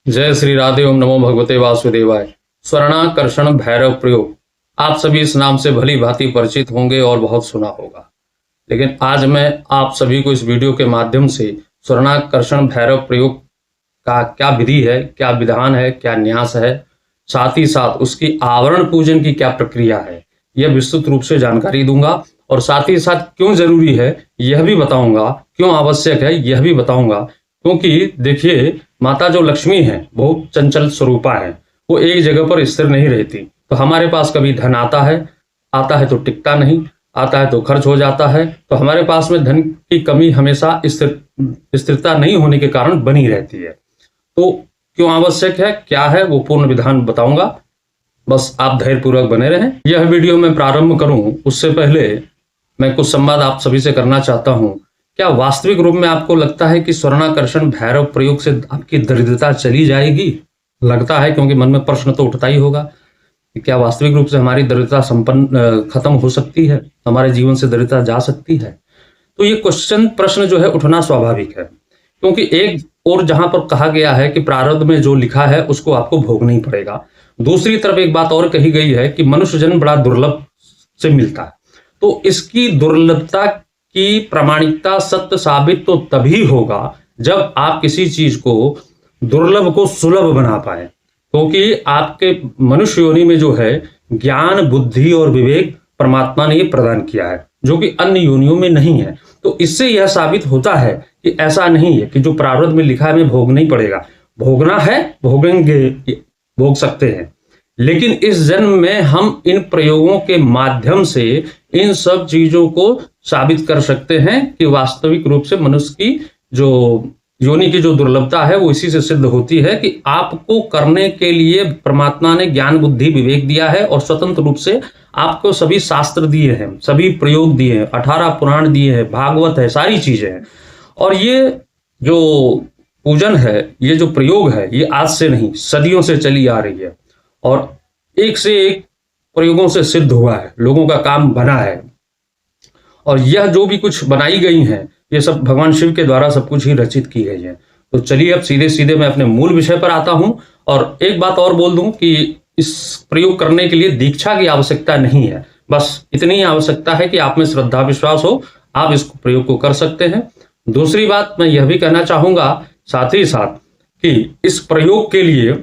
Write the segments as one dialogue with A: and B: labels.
A: जय श्री राधे। ओम नमो भगवते वासुदेवाय। स्वर्णाकर्षण भैरव प्रयोग आप सभी इस नाम से भली भांति परिचित होंगे और बहुत सुना होगा, लेकिन आज मैं आप सभी को इस वीडियो के माध्यम से स्वर्णाकर्षण भैरव प्रयोग का क्या विधि है, क्या विधान है, क्या न्यास है, साथ ही साथ उसकी आवरण पूजन की क्या प्रक्रिया है, यह विस्तृत रूप से जानकारी दूंगा। और साथ ही साथ क्यों जरूरी है यह भी बताऊंगा, क्यों आवश्यक है यह भी बताऊंगा। क्योंकि देखिए, माता जो लक्ष्मी है वो चंचल स्वरूपा है, वो एक जगह पर स्थिर नहीं रहती। तो हमारे पास कभी धन आता है तो टिकता नहीं, आता है तो खर्च हो जाता है। तो हमारे पास में धन की कमी हमेशा स्थिरता नहीं होने के कारण बनी रहती है। तो क्यों आवश्यक है, क्या है, वो पूर्ण विधान बताऊंगा। बस आप धैर्यपूर्वक बने रहें। यह वीडियो मैं प्रारंभ करूं उससे पहले मैं कुछ संवाद आप सभी से करना चाहता हूं। क्या वास्तविक रूप में आपको लगता है कि स्वर्णाकर्षण भैरव प्रयोग से आपकी दरिद्रता चली जाएगी? लगता है, क्योंकि मन में प्रश्न तो उठता ही होगा कि क्या वास्तविक रूप से हमारी दरिद्रता खत्म हो सकती है, हमारे जीवन से दरिद्रता जा सकती है? तो ये प्रश्न जो है उठना स्वाभाविक है, क्योंकि एक और जहां पर कहा गया है कि प्रारब्ध में जो लिखा है उसको आपको भोगना ही पड़ेगा, दूसरी तरफ एक बात और कही गई है कि मनुष्य जन्म बड़ा दुर्लभ से मिलता है। तो इसकी दुर्लभता की प्रामाणिकता सत्य साबित तो तभी होगा जब आप किसी चीज को दुर्लभ को सुलभ बना पाए, क्योंकि आपके मनुष्य योनि में जो है ज्ञान, बुद्धि और विवेक परमात्मा ने ये प्रदान किया है, जो कि अन्य योनियों में नहीं है। तो इससे यह साबित होता है कि ऐसा नहीं है कि जो प्रारब्ध में लिखा है हमें भोगना ही पड़ेगा। भोगना है, भोगेंगे, भोग सकते हैं, लेकिन इस जन्म में हम इन प्रयोगों के माध्यम से इन सब चीजों को साबित कर सकते हैं कि वास्तविक रूप से मनुष्य की जो योनि की जो दुर्लभता है वो इसी से सिद्ध होती है कि आपको करने के लिए परमात्मा ने ज्ञान, बुद्धि, विवेक दिया है और स्वतंत्र रूप से आपको सभी शास्त्र दिए हैं, सभी प्रयोग दिए हैं, 18 पुराण दिए हैं, भागवत है, सारी चीजें हैं। और ये जो पूजन है, ये जो प्रयोग है, ये आज से नहीं सदियों से चली आ रही है और एक से एक प्रयोगों से सिद्ध हुआ है, लोगों का काम बना है। और यह जो भी कुछ बनाई गई हैं ये सब भगवान शिव के द्वारा सब कुछ ही रचित की गई है। तो चलिए अब सीधे सीधे मैं अपने मूल विषय पर आता हूं। और एक बात और बोल दूं कि इस प्रयोग करने के लिए दीक्षा की आवश्यकता नहीं है, बस इतनी ही आवश्यकता है कि आप में श्रद्धा विश्वास हो, आप इस प्रयोग को कर सकते हैं। दूसरी बात मैं यह भी कहना चाहूंगा साथ ही साथ कि इस प्रयोग के लिए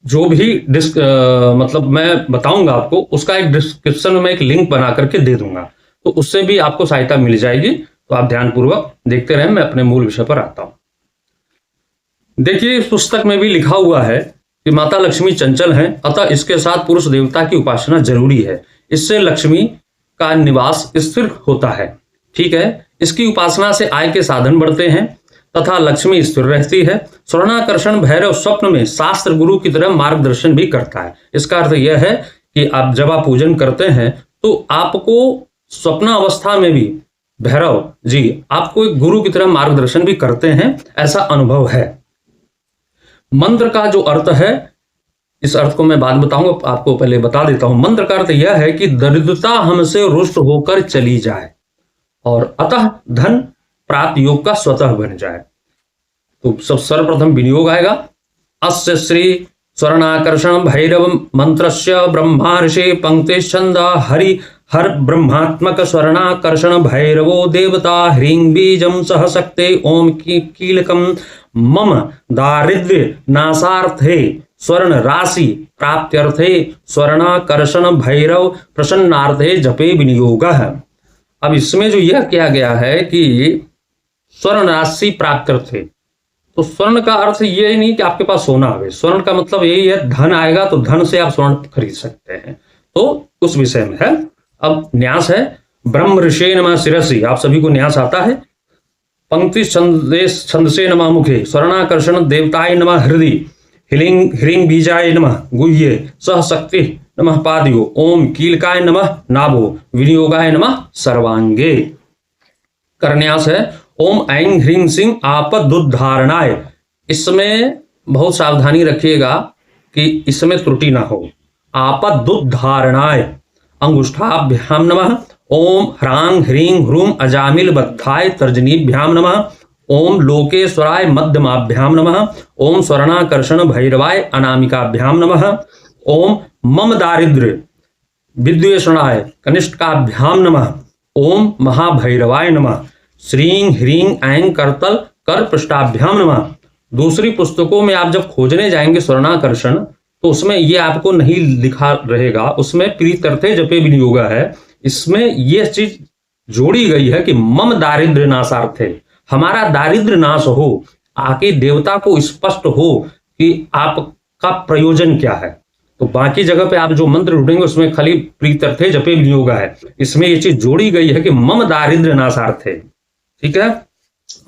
A: जो भी मतलब मैं बताऊंगा आपको, उसका एक डिस्क्रिप्शन में एक लिंक बना करके दे दूंगा, तो उससे भी आपको सहायता मिल जाएगी। तो आप ध्यानपूर्वक देखते रहें, मैं अपने मूल विषय पर आता हूं। देखिए, इस पुस्तक में भी लिखा हुआ है कि माता लक्ष्मी चंचल हैं, अतः इसके साथ पुरुष देवता की उपासना जरूरी है, इससे लक्ष्मी का निवास स्थिर होता है। ठीक है, इसकी उपासना से आय के साधन बढ़ते हैं तथा लक्ष्मी स्थिर रहती है। स्वर्णाकर्षण भैरव स्वप्न में शास्त्र गुरु की तरह मार्गदर्शन भी करता है। इसका अर्थ यह है कि आप जब आप पूजन करते हैं तो आपको स्वप्न अवस्था में भी भैरव जी आपको एक गुरु की तरह मार्गदर्शन भी करते हैं, ऐसा अनुभव है। मंत्र का जो अर्थ है, इस अर्थ को मैं बाद बताऊंगा, आपको पहले बता देता हूं। मंत्र का अर्थ यह है कि दरिद्रता हमसे रुष्ट होकर चली जाए और अतः धन प्राप्त योग का स्वतः बन जाए। तो सब सर्वप्रथम विनियोग आएगा। अस्य श्री स्वर्णाकर्षण भैरव मंत्रस्य ब्रह्मार्षि पंक्ति छंद हरि हर ब्रह्मात्मक स्वर्णाकर्षण भैरवो देवता ह्रीं बीजम सह शक्ते ओम कीलकम मम दारिद्र्य नाशार्थे स्वर्ण राशि प्राप्त्यर्थे स्वर्णाकर्षण भैरव प्रसन्नार्थे जपे विनियोग। अब इसमें जो यह किया गया है कि स्वर्ण राशि प्राप्त करते, तो स्वर्ण का अर्थ ये नहीं कि आपके पास सोना आवे, स्वर्ण का मतलब यही है धन आएगा, तो धन से आप स्वर्ण खरीद सकते हैं। तो उस विषय में है। अब न्यास है। ब्रह्म ऋषे नमः शिरसि, आप सभी को न्यास आता है। पंक्ति छंद से नमः मुखे, स्वर्णाकर्षण देवताय नमः हृदय, ह्रीं बीजाय नमः गुह्ये, सह शक्ति नमः पादयो, ओम कीलकाय नमः नाभो, विनियोगाय नमः सर्वांगे। करन्यास है। ओम ऐं ह्रीं सिंह आपदुद्धारणाय। इसमें बहुत सावधानी रखिएगा कि इसमें त्रुटि ना हो। आपदुद्धारणाय अंगुष्ठाभ्याम नमः। ओम ह्रां ह्रीं ह्रूं अजामिल बद्धाय तर्जनीभ्याम नमः। ओम लोकेश्वराय मध्यमाभ्याम नमः। ओम स्वर्णाकर्षण भैरवाय अनामिकाभ्याम नमः। ओम मम दारिद्र्य विद्वेषणाय कनिष्ठकाभ्याम नमः। ओम महाभैरवाय नमः। श्रीं ह्रीं ऐं करतल कर पृष्ठाभ्याम नमः। दूसरी पुस्तकों में आप जब खोजने जाएंगे स्वर्णाकर्षण, तो उसमें ये आपको नहीं लिखा रहेगा, उसमें प्रीत्यर्थे जपे विनियोगा है। इसमें यह चीज जोड़ी गई है कि मम दारिद्र्य नाशार्थे, हमारा दारिद्र्य नाश हो, आके देवता को स्पष्ट हो कि आपका प्रयोजन क्या है। तो बाकी जगह पे आप जो मंत्र ढूंढेंगे उसमें खाली प्रीत्यर्थे जपे विनियोगा है, इसमें ये चीज जोड़ी गई है कि मम दारिद्र्य नाशार्थे। ठीक है।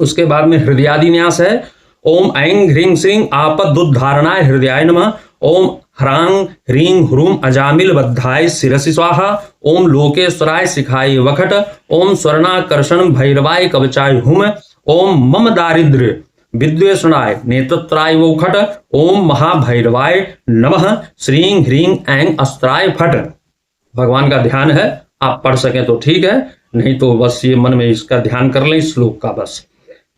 A: उसके बाद में हृदयादि न्यास है। ओम ऐं ह्रीं श्रीं आपदुद्धारणाय हृदयाय नमः। ओम ह्रां ह्रीं ह्रूं अजामिल बद्धाय शिरसि स्वाहा। ओम लोकेश्वराय शिखाय वखट। ओम स्वर्णाकर्षण भैरवाय कवचाय हुम। ओम मम दारिद्र्य विद्वेषणाय नेत्रत्राय वौखट। ओम महाभैरवाय नमः। श्रीं ह्रीं ऐं अस्त्राय फट। भगवान का ध्यान है, आप पढ़ सकें तो ठीक है, नहीं तो बस ये मन में इसका ध्यान कर लें इस श्लोक का बस।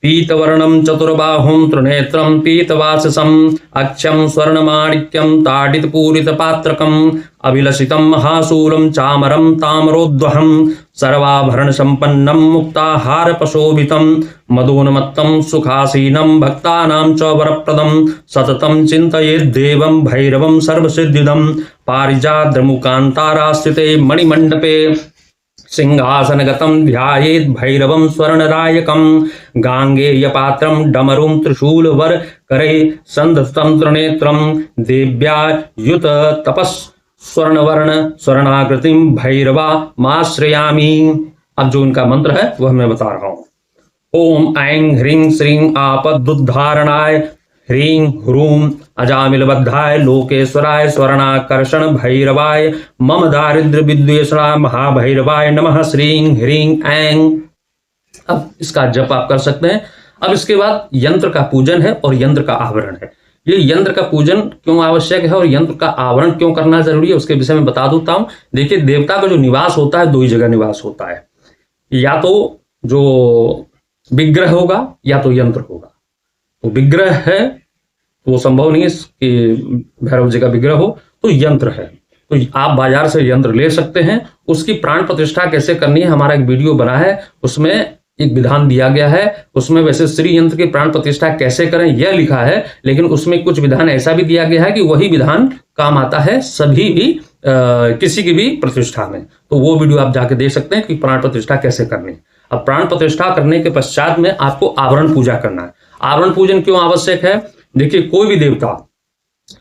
A: पीतवर्णं चतुर्बाहुं त्रिनेत्रं पीतवाससं अक्षं स्वर्णमाणिक्यं ताडितपूरितपात्रकं अभिलषितं महाशूलं चामरं ताम्रोद्वहं सर्वाभरणसम्पन्नं मुक्ताहारपशोभितं मदोन्मत्तं सुखासीनं भक्तानां च वरप्रदं सततं चिन्तयेद्देवं भैरवं सर्वसिद्धिदं पारिजातमुकान्तारास्थिते मणिमण्डपे सिंहासनगतं ध्यायेत् भैरवं स्वर्णरायकं गांगेयपात्रं डमरुं त्रिशूलवर करे संधतं त्रिनेत्रं देव्या युत तपस् स्वर्णवर्ण स्वर्णाकृतिं भैरवा माश्रयामि। अब जो उनका मंत्र है वह मैं बता रहा हूं। ओम ऐं ह्रीं श्रीं आपदुद्धारणाय ह्रीं ह्रूं अजामिलबद्धाय लोकेश्वराय स्वर्णाकर्षण भैरवाय मम दारिद्र्य विद्वेषणाय महाभैरवाय नमः। श्रीं ह्रीं ऐं। अब इसका जप आप कर सकते हैं। अब इसके बाद यंत्र का पूजन है और यंत्र का आवरण है। ये यंत्र का पूजन क्यों आवश्यक है और यंत्र का आवरण क्यों करना जरूरी है उसके विषय में बता देता हूं। देखिए, देवता का जो निवास होता है, दो ही जगह निवास होता है, या तो जो विग्रह होगा या तो यंत्र होगा। तो विग्रह है तो वो संभव नहीं है कि भैरव जी का विग्रह हो, तो यंत्र है। तो आप बाजार से यंत्र ले सकते हैं। उसकी प्राण प्रतिष्ठा कैसे करनी है, हमारा एक वीडियो बना है, उसमें एक विधान दिया गया है। उसमें वैसे श्री यंत्र की प्राण प्रतिष्ठा कैसे करें यह लिखा है, लेकिन उसमें कुछ विधान ऐसा भी दिया गया है कि वही विधान काम आता है सभी भी किसी की भी प्रतिष्ठा में। तो वो वीडियो आप जाके देख सकते हैं कि प्राण प्रतिष्ठा कैसे करनी है। अब प्राण प्रतिष्ठा करने के पश्चात में आपको आवरण पूजा करना है। आवरण पूजन क्यों आवश्यक है? देखिए, कोई भी देवता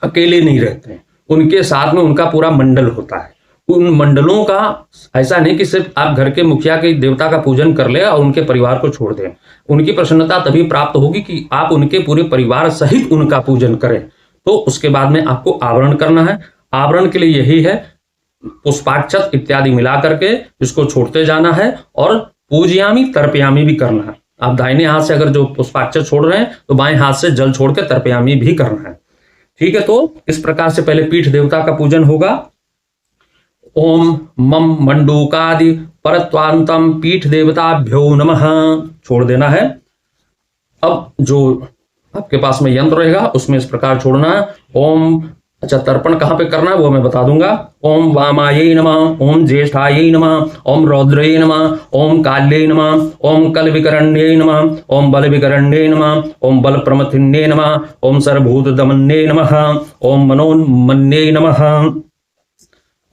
A: अकेले नहीं रहते हैं, उनके साथ में उनका पूरा मंडल होता है। उन मंडलों का ऐसा नहीं कि सिर्फ आप घर के मुखिया के देवता का पूजन कर ले और उनके परिवार को छोड़ दें। उनकी प्रसन्नता तभी प्राप्त होगी कि आप उनके पूरे परिवार सहित उनका पूजन करें। तो उसके बाद में आपको आवरण करना है। आवरण के लिए यही है, पुष्पाक्षत इत्यादि मिला करके इसको छोड़ते जाना है और पूजयामी तर्पयामी भी करना है। आप दाहिने हाथ से अगर जो पुष्पाक्षत छोड़ रहे हैं तो बाएं हाथ से जल छोड़ के तर्पयामी भी करना है। ठीक है। तो इस प्रकार से पहले पीठ देवता का पूजन होगा। ओम मम मंडूकादि परत्वांतम पीठ देवताभ्यो नमः छोड़ देना है। अब जो आपके पास में यंत्र रहेगा उसमें इस प्रकार छोड़ना है। ओम, अच्छा, तर्पण कहां पे करना है वो मैं बता दूंगा। ओम वामायै नमः, ओम ज्येष्ठायै नमः, ओम रौद्रयै नमः, ओम काल्यै नमः, ओम कलविकरण्यै नमः, ओम बलविकरण्यै नमः, ओम बलप्रमथिन्यै नमः, ओम सर्वभूतदमन्यै नमः, ओम मनोन्मन्यै नमः।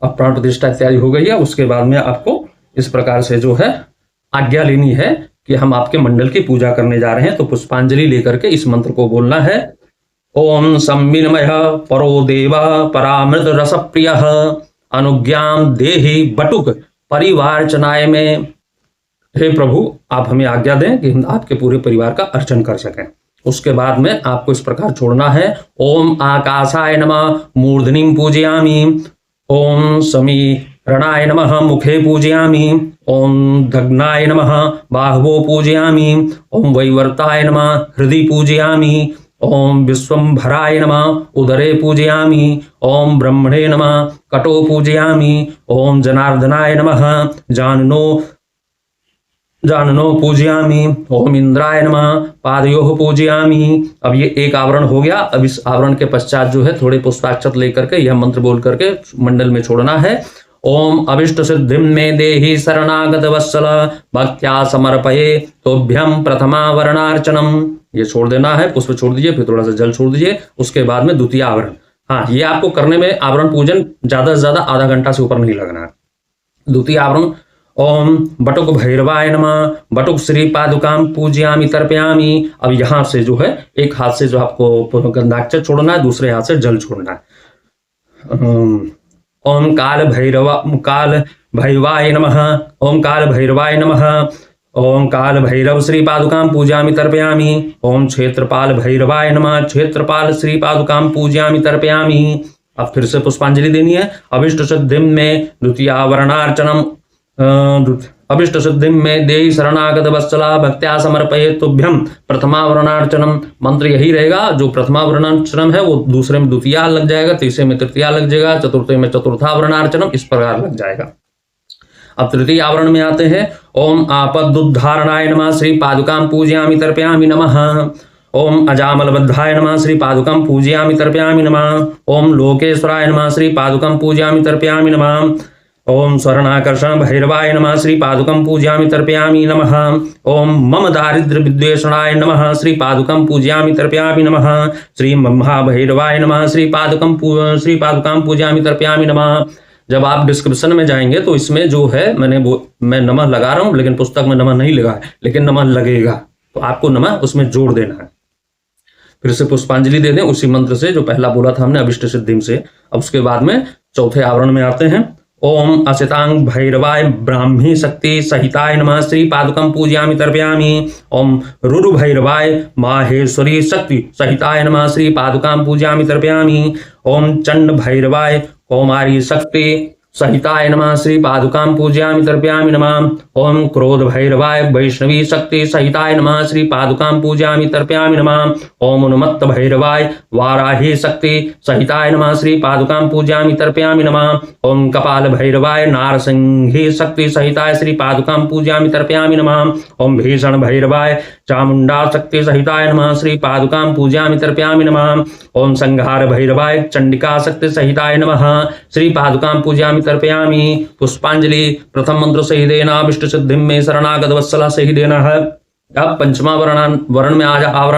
A: अब प्राण प्रतिष्ठा इत्यादि हो गई है। उसके बाद में आपको इस प्रकार से जो है आज्ञा लेनी है कि हम आपके मंडल की पूजा करने जा रहे हैं। तो पुष्पांजलि लेकर के इस मंत्र को बोलना है। ओम सम्मिन्मय परो देव परामृत रस प्रिय अनुज्ञाम देहि बटुक परिवारचनाय में। हे प्रभु, आप हमें आज्ञा दें कि हम आपके पूरे परिवार का अर्चन कर सकें। उसके बाद में आपको इस प्रकार छोड़ना है। ओम आकाशाय नमः मूर्धनिं पूजयामि। ओम समीरणाय नमः मुखे पूजयामि। ओम दग्नाय नमः बाहवो पूजयामि। ओम वैवर्ताय नमः हृदि पूजयामि। ओम विश्वंभराय नमः उदरे पूजयामि। ओम ब्रह्मणे नमः कटो पूजयामि। ओम जनार्दनाय नमः जाननो जाननो पूजयामि, ओम इंद्राय नमः, पादयोः पूजयामि। अब ये एक आवरण हो गया। अब इस आवरण के पश्चात जो है थोड़े पुष्पाक्षत लेकर के यह मंत्र बोल करके मंडल में छोड़ना है। ओम अभिष्ट सिद्धिं मे देहि शरणागत वत्सल, भक्त्या समर्पये तोभ्यम प्रथमा वरणार्चनम। ये छोड़ देना है, पुष्प छोड़ दीजिए, फिर थोड़ा सा जल छोड़ दीजिए, उसके बाद में द्वितीय आवरण। हाँ, ये आपको करने में आवरण पूजन ज्यादा से ज्यादा आधा घंटा से ऊपर नहीं लगना है। द्वितीय आवरण, ओम बटुक भैरवाय नमः, बटुक श्री पादुकाम पूजयामि तर्पयामि। अब यहां से जो है एक हाथ से जो आपको गंधाक्षर छोड़ना है, दूसरे हाथ से जल छोड़ना है। ओम काल भैरवाय नमः, ओम काल भैरवाय नमः, ओम काल भैरव श्री पादुकां पूजयामि तर्पयामि। ओम क्षेत्रपाल भैरवाय नमः, क्षेत्रपाल श्री पादुकां पूजयामि तर्पयामि। अब फिर से पुष्पांजलि देनी है। अभिष्ट सिद्धिं मे द्वितीय वरणार्चनम, अभिष्ट सिद्धिं मे देहि शरणागत वत्सला, भक्त्या समर्पये तुभ्यम प्रथमा वरणार्चनम। मंत्र यही रहेगा। जो प्रथमा वरणार्चनम है वो दूसरे में द्वितीया लग जाएगा, तीसरे में तृतीया लग जाएगा, चतुर्थ में चतुर्था वरणार्चनम, इस प्रकार लग जाएगा। अब तृतीय आवरण में आते हैं। ओम आपदुद्धारणाय नमः, श्री पादुकां पूजयामि तर्पयामि नमः। ओम अजामलबद्धाय नमः, श्री पादुकां पूजयामि तर्पयामि नमः। ओम लोकेश्वराय नमः, श्री पादुकां पूजयामि तर्पयामि नमः। ओम स्वर्णाकर्षण भैरवाय नमः, श्री पादुकं पूजयामि तर्पयामि नमः। ओम मम दारिद्र्य विद्वेषणाय नमः, श्री पादुकं पूजयामि तर्पयामि नमः। श्री महाभैरवाय नमः, श्री पादुकां पूजयामि तर्पयामि नमः। जब आप डिस्क्रिप्शन में जाएंगे तो इसमें जो है मैं नमः लगा रहा हूं, लेकिन पुस्तक में नमः नहीं लगा है, लेकिन नमः लगेगा, तो आपको नमः उसमें जोड़ देना है। फिर से पुष्पांजलि दे दें उसी मंत्र से जो पहला बोला था हमने, अभिष्ट सिद्धिं से। अब उसके बाद में चौथे आवरण में आते हैं। ओम असितांग भैरवाय ब्राह्मी शक्ति सहिताय नमः, श्री पादुकं पूजयामि तर्पयामि। ओम रुरु भैरवाय माहेश्वरी शक्ति सहिताय नमः, श्री पादुकां पूजयामि तर्पयामि। ओम चंड भैरवाय कौमारी शक्ति सहिताय नमः, श्री पादुकां पूजयामि तर्पयामि नमः। ओम क्रोध भैरवाय वैष्णवी शक्ति सहिताय नमः, श्री पादुकां पूजयामि तर्पयामि नमः। ओम उन्मत्त भैरवाय वाराही शक्ति सहिताय नमः, श्री पादुकां पूजयामि तर्पयामि नमः। ओम कपाल भैरवाय नारसिंही शक्ति सहिताय, श्री पादुकां पूजयामि तर्पयामि नमः। ओम भीषण भैरवाय चामुंडा शक्ति सहिताय नमः, श्री पादुकां पूजयामि तर्पयामि नमः। ओम संहार भैरवाय चंडिका शक्ति सहिताय नमः, श्री पादुकां पूजयामि तर्पयामि। पुष्पांजलि प्रथम मंत्र से ही देना, अभिष्ट सिद्धिं मे शरणागत वत्सला से ही देना है। अब पंचमा आवरण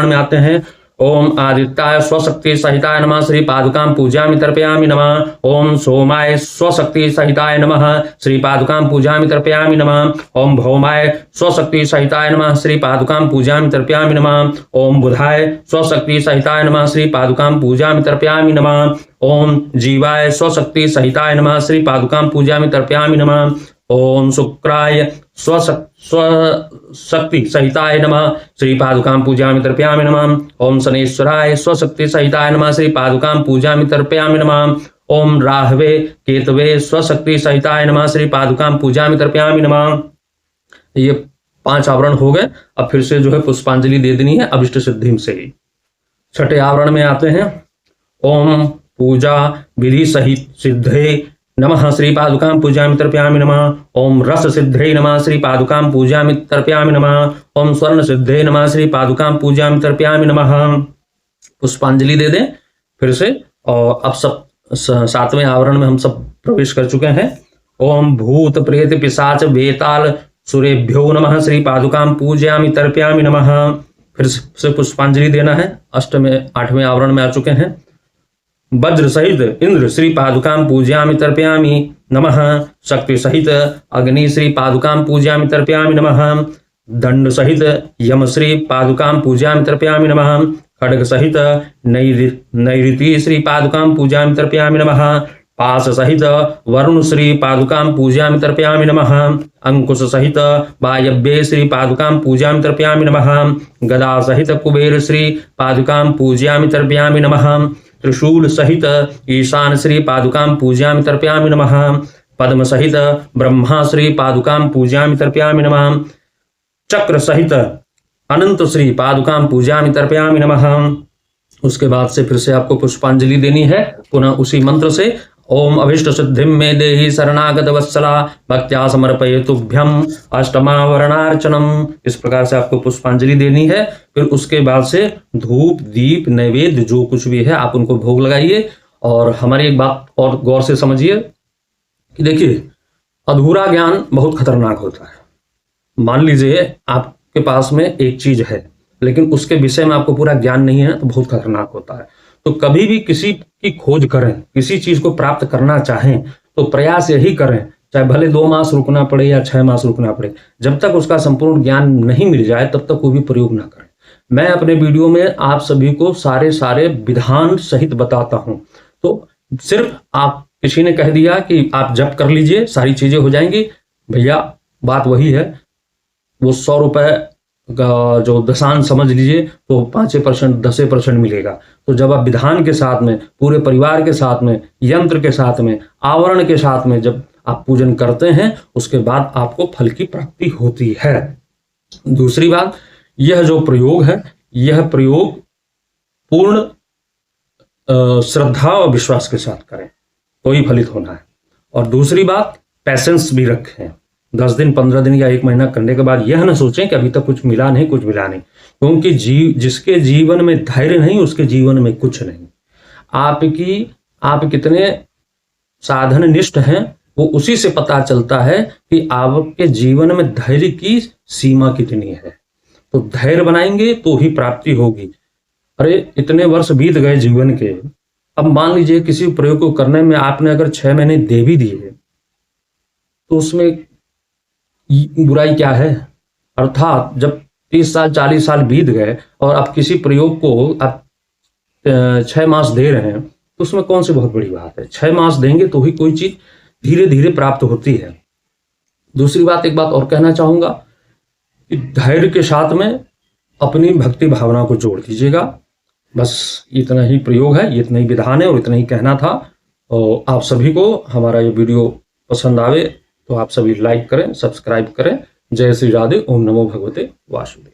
A: में आते हैं। ओम आदित्याय स्वशक्ति सहिताय नमः, श्री पादुकां पूजयामि तर्पयामि नमः। ओम सोमाय स्वशक्ति सहिताय नमः, श्री पादुकां पूजयामि तर्पयामि नमः। ओम भौमाय स्वशक्ति सहिताय नमः, श्री पादुकां पूजयामि तर्पयामि नमः। ओम बुधाय स्वशक्ति सहिताय नमः, श्री पादुकां पूजयामि तर्पयामि नमः। ओम जीवाय स्वशक्ति सहिताय नमः, श्री पादुकां पूजयामि तर्पयामि नमः। ओम शुक्राय स्वशक्ति सहिताय नमः, श्री पादुकां पूजयामि तर्पयामि नमः। ओम शनेश्वराय स्वशक्ति सहिताय नमः, श्री पादुकां पूजयामि तर्पयामि नमः। ओम राहवे केतवे स्वशक्ति सहिताय नमः, श्री पादुकां पूजयामि तर्पयामि नमः। ये 5 आवरण हो गए। अब फिर से जो है पुष्पांजलि दे देनी है अभिष्ट सिद्धिं से ही। छठे आवरण में आते हैं। ओम पूजा विधि सहित सिद्धे नमः, श्री पादुकां पूजयामि तर्पयामि नमः। ओम रस सिद्धे नमः, श्री पादुकां पूजयामि तर्पयामि नमः। ओम स्वर्ण सिद्धे नमः, श्री पादुकां पूजयामि तर्पयामि नमः। पुष्पांजलि दे दें फिर से। और अब सब 7वें आवरण में हम सब प्रवेश कर चुके हैं। ओम भूत प्रेत पिशाच वेताल सुरेभ्यो नमः, श्री पादुकां पूजयामि तर्पयामि नमः। फिर से पुष्पांजलि देना है। 8वें आवरण में आ चुके हैं। वज्र सहित इंद्र श्री पादुकां पूजयामि तर्पयामि नमः। शक्ति सहित अग्नि श्री पादुकां पूजयामि तर्पयामि नमः। दंड सहित यम श्री पादुकां पूजयामि तर्पयामि नमः। खड्ग सहित नैऋति श्री पादुकां पूजयामि तर्पयामि नमः। पास सहित वरुण श्री पादुकां पूजयामि तर्पयामि नमः। अंकुश सहित वायव्ये श्री पादुकां पूजयामि तर्पयामि नमः। गदा सहित कुबेर श्री पादुकां पूजयामि तर्पयामि नमः। त्रिशूल सहित ईशान श्री पादुकां पूजयामि तर्पयामि नमः। पद्म सहित ब्रह्मा श्री पादुकां पूजयामि तर्पयामि नमः। चक्र सहित अनंत श्री पादुकां पूजयामि तर्पयामि नमः। उसके बाद से फिर से आपको पुष्पांजलि देनी है पुनः उसी मंत्र से। ओम अभिष्ट सिद्धिम मे देहि शरणागत वत्सला भक्त्या समर्पयेतुभ्यम अष्टमावरणार्चनम। इस प्रकार से आपको पुष्पांजलि देनी है। फिर उसके बाद से धूप दीप नैवेद्य जो कुछ भी है आप उनको भोग लगाइए। और हमारी एक बात और गौर से समझिए कि देखिए, अधूरा ज्ञान बहुत खतरनाक होता है। मान लीजिए आपके पास में एक चीज है लेकिन उसके विषय में आपको पूरा ज्ञान नहीं है तो बहुत खतरनाक होता है। तो कभी भी किसी की खोज करें, किसी चीज को प्राप्त करना चाहें तो प्रयास यही करें, चाहे भले 2 मास रुकना पड़े या 6 मास रुकना पड़े, जब तक उसका संपूर्ण ज्ञान नहीं मिल जाए तब तक कोई भी प्रयोग ना करें। मैं अपने वीडियो में आप सभी को सारे विधान सहित बताता हूं। तो सिर्फ आप किसी ने कह दिया कि आप जप कर लीजिए सारी चीजें हो जाएंगी, भैया बात वही है। वो 100 रुपए का जो दशांश समझ लीजिए तो 5% 10% मिलेगा। तो जब आप विधान के साथ में, पूरे परिवार के साथ में, यंत्र के साथ में, आवरण के साथ में जब आप पूजन करते हैं उसके बाद आपको फल की प्राप्ति होती है। दूसरी बात, यह जो प्रयोग है यह प्रयोग पूर्ण श्रद्धा और विश्वास के साथ करें तो ही फलित होना है। और दूसरी बात, पैसेंस भी रखें। 10 दिन 15 दिन या 1 महीना करने के बाद यह ना सोचें कि अभी तक कुछ मिला नहीं, क्योंकि जिसके जीवन में धैर्य नहीं उसके जीवन में कुछ नहीं। आप कितने साधन निष्ठ हैं वो उसी से पता चलता है कि आपके जीवन में धैर्य की सीमा कितनी है। तो धैर्य बनाएंगे तो ही प्राप्ति होगी। अरे इतने वर्ष बीत गए जीवन के, अब मान लीजिए किसी प्रयोग को करने में आपने अगर 6 महीने दे भी दिए तो उसमें बुराई क्या है। अर्थात जब 30 साल 40 साल बीत गए और आप किसी प्रयोग को आप 6 मास दे रहे हैं तो उसमें कौन सी बहुत बड़ी बात है। 6 मास देंगे तो ही कोई चीज धीरे धीरे प्राप्त होती है। दूसरी बात, एक बात और कहना चाहूंगा कि धैर्य के साथ में अपनी भक्ति भावना को जोड़ दीजिएगा। बस इतना ही प्रयोग है, इतना ही विधान है और इतना ही कहना था। और आप सभी को हमारा ये वीडियो पसंद आवे तो आप सभी लाइक करें, सब्सक्राइब करें। जय श्री राधे। ओम नमो भगवते वासुदेव।